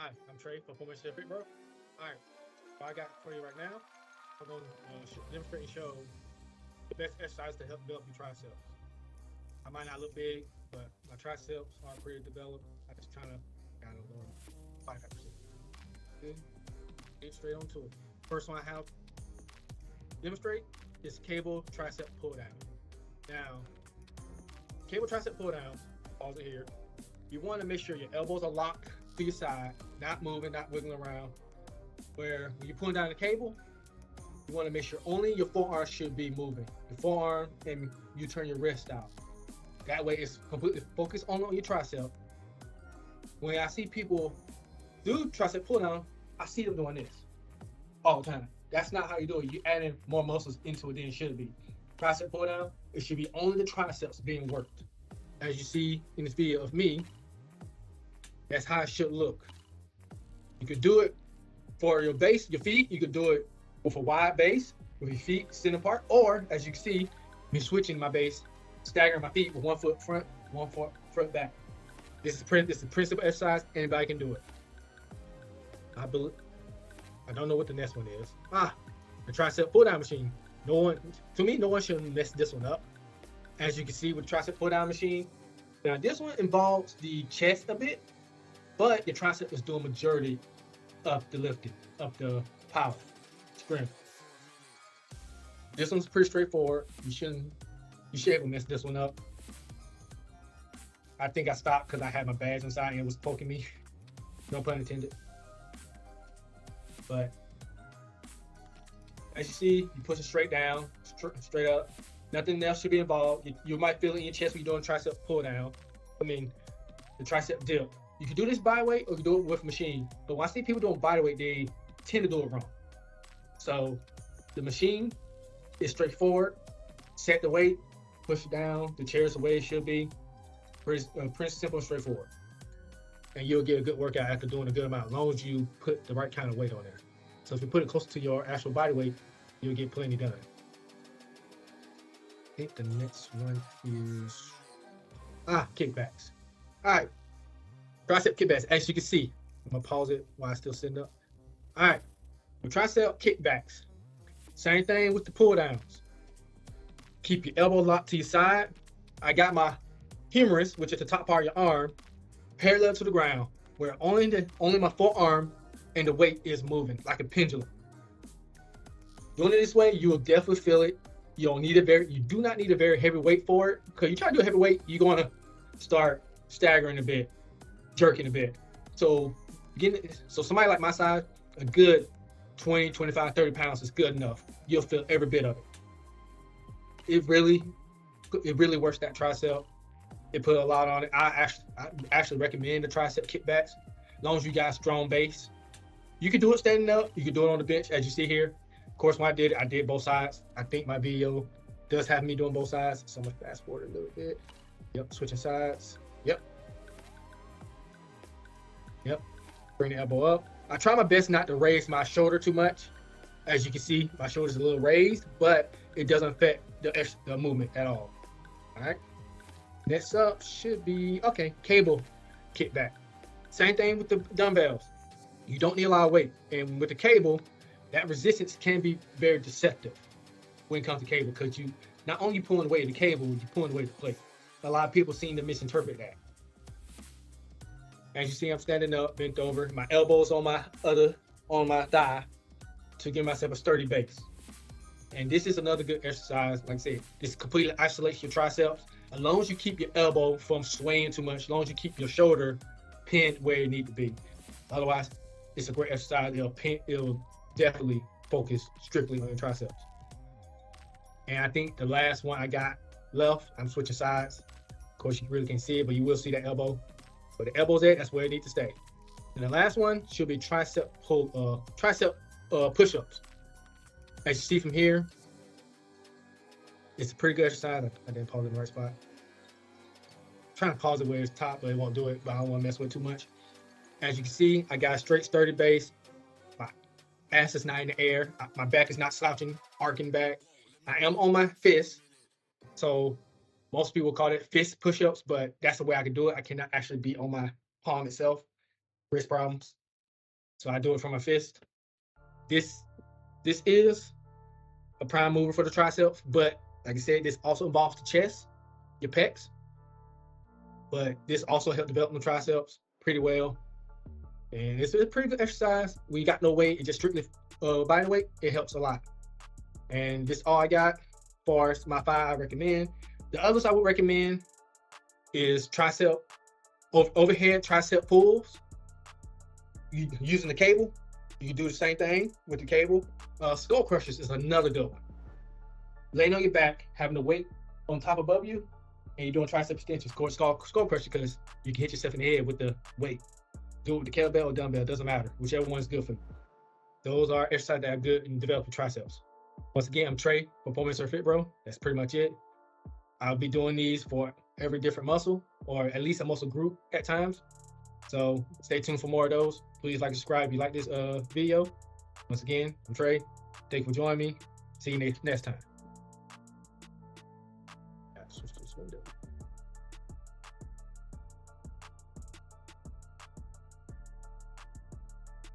Hi, I'm Trey, Performance Fit Bro. Alright, what I got for you right now, I'm going to demonstrate and show the best exercise to help develop your triceps. I might not look big, but my triceps are pretty developed. I just kind of got a little 5%. Good, get straight on to it. First one I have demonstrate is cable tricep pull down. Now, cable tricep pull down, pause it here. You want to make sure your elbows are locked to your side, not moving, not wiggling around. Where when you're pulling down the cable, you want to make sure only your forearm should be moving. Your forearm, and you turn your wrist out. That way it's completely focused on your tricep. When I see people do tricep pull down, I see them doing this all the time. That's not how you do it. You're adding more muscles into it than it should be. Tricep pull down, it should be only the triceps being worked. As you see in this video of me, that's how it should look. You could do it for your base, your feet. You could do it with a wide base, with your feet sitting apart, or as you can see, me switching my base, staggering my feet with 1 foot front, 1 foot front back. This is the principal exercise. Anybody can do it. I don't know what the next one is. The tricep pull down machine. No one should mess this one up. As you can see with the tricep pull down machine, now this one involves the chest a bit, but your tricep is doing majority of the lifting, of the power, strength. This one's pretty straightforward. You shouldn't mess this one up. I think I stopped because I had my bags inside and it was poking me. No pun intended. But as you see, you push it straight down, straight up. Nothing else should be involved. You might feel it in your chest when you're doing tricep pull down. The tricep dip. You can do this body weight or you can do it with machine. But when I see people doing body weight, they tend to do it wrong. So the machine is straightforward. Set the weight, push it down. The chair is the way it should be. Pretty simple and straightforward. And you'll get a good workout after doing a good amount, as long as you put the right kind of weight on there. So if you put it close to your actual body weight, you'll get plenty done. I think the next one is kickbacks. All right, tricep kickbacks. As you can see, I'm gonna pause it while I still sitting up. All right, the tricep kickbacks. Same thing with the pull downs. Keep your elbow locked to your side. I got my humerus, which is the top part of your arm, parallel to the ground, where only my forearm and the weight is moving like a pendulum. Doing it this way, you will definitely feel it. You do not need a very heavy weight for it, because you try to do a heavy weight, you're gonna start staggering a bit, jerking a bit. So somebody like my size, a good 20, 25, 30 pounds is good enough. You'll feel every bit of it. It really works that tricep. It put a lot on it. I actually recommend the tricep kickbacks, as long as you got a strong base. You can do it standing up. You can do it on the bench, as you see here. Of course, when I did both sides. I think my video does have me doing both sides, so I'm gonna fast forward a little bit. Yep, switching sides. Yep. Bring the elbow up. I try my best not to raise my shoulder too much. As you can see, my shoulder's a little raised, but it doesn't affect the movement at all. All right. Next up should be cable kickback. Same thing with the dumbbells. You don't need a lot of weight, and with the cable, that resistance can be very deceptive when it comes to cable, because you not only pulling away the cable, you're pulling away the plate. A lot of people seem to misinterpret that. As you see, I'm standing up, bent over, my elbows on my thigh to give myself a sturdy base. And this is another good exercise. Like I said, this completely isolates your triceps. As long as you keep your elbow from swaying too much, as long as you keep your shoulder pinned where it needs to be. Otherwise, it's a great exercise. It'll definitely focus strictly on your triceps. And I think the last one I got left, I'm switching sides. Of course, you really can't see it, but you will see that elbow. Where the elbow's at, that's where it needs to stay. And the last one should be tricep push-ups. As you see from here, it's a pretty good exercise. I didn't pause it in the right spot. I'm trying to pause it where it's top, but it won't do it, but I don't want to mess with it too much. As you can see, I got a straight, sturdy base. My ass is not in the air. My back is not slouching, arcing back. I am on my fist. So most people call it fist push-ups, but that's the way I can do it. I cannot actually be on my palm itself. Wrist problems. So I do it from my fist. This is a prime mover for the triceps, but like I said, this also involves the chest, your pecs. But this also helps develop the triceps pretty well. And it's a pretty good exercise. We got no weight, it's just strictly body weight. It helps a lot. And this all I got as far as my 5 I recommend. The others I would recommend is tricep, overhead tricep pulls. Using the cable, you can do the same thing with the cable. Skull crushers is another good one. Laying on your back, having the weight on top above you, and you're doing tricep extensions. Of course, skull crusher because you can hit yourself in the head with the weight. Do it with the kettlebell or dumbbell, doesn't matter. Whichever one is good for you. Those are exercises that are good in developing triceps. Once again, I'm Trey, Performance or Fit Bro. That's pretty much it. I'll be doing these for every different muscle, or at least a muscle group at times. So stay tuned for more of those. Please like and subscribe if you like this video. Once again, I'm Trey. Thank you for joining me. See you next time. Switch this window.